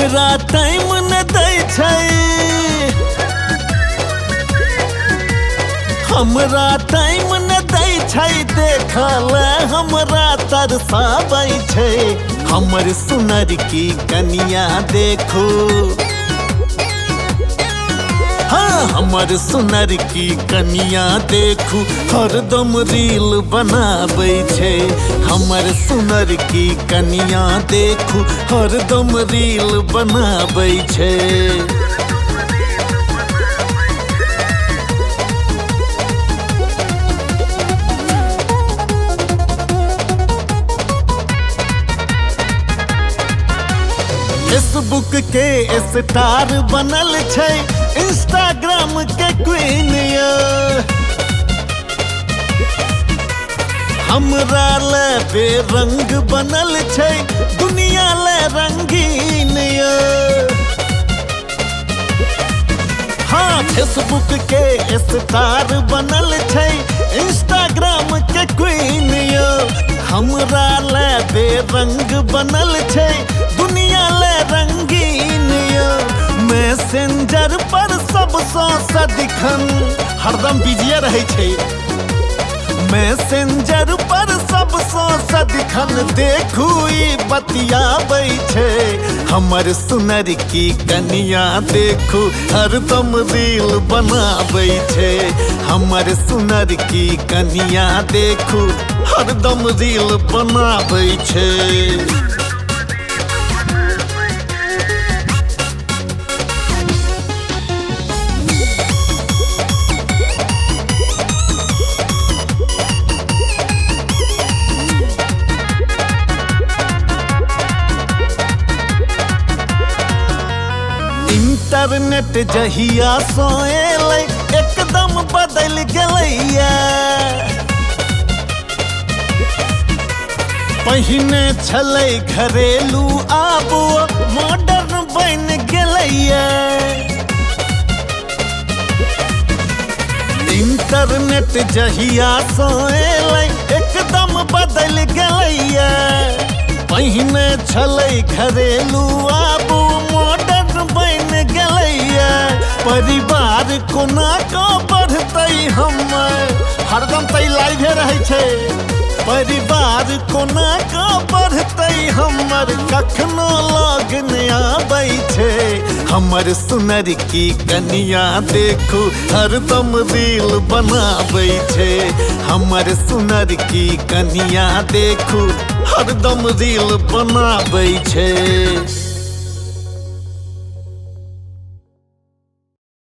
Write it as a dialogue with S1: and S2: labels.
S1: हमरा टाइम न दै छै, हमरा टाइम न दै छै, देखल हमरा तरसाबै छै। हमर सुनर की कनिया देखो, हाँ हमर सुनर की कनिया देखू हरदम रील बनाबै छै। हमर सुनर की कनिया देखू हरदम रील बनाबै छै। फेसबुक के स्टार बनल छै, इंस्टाग्राम के क्वीन ये। हमरा ले बेरंग बनल छै, दुनिया ले रंगीन ये। हाँ फेसबुक के स्टार बनल छै, इंस्टाग्राम के क्वीन ये। हमरा ले बेरंग बनल छै, दुनिया ले रंगीन ये। मैसेंजर पर सबसँ सदिखन हरदम बिजिए रहै छै। मैसेंजर पर सबसँ सदिखन देखू ई बतियाबै छै। हमर सुनर की कनिया देखू हरदम रील बनाबै छै। हमर सुनर की कनिया देखू हरदम रील बनाबै छै। इंटरनेट जहिया सँ एलै एकदम बदल गेलैया। पहिने छलै घरेलू आब मॉडर्न बनि गेलैया। इंटरनेट जहिया सँ एलै एकदम बदल गेलैया। पहिने छलै घरेलू आब मॉडर्न बनि गेलैया। परिवार कोना कऽ बढ़तै हमर, हरदम तै लाइवे रहै छै। परिवार कोना कऽ बढ़तै हमर, कखनो लग नहि आबै छै। हमर सुनर की कनिया देखू हरदम रील बनाबै छै। हमर सुनर की कनिया देखू हरदम रील बनाबै छै।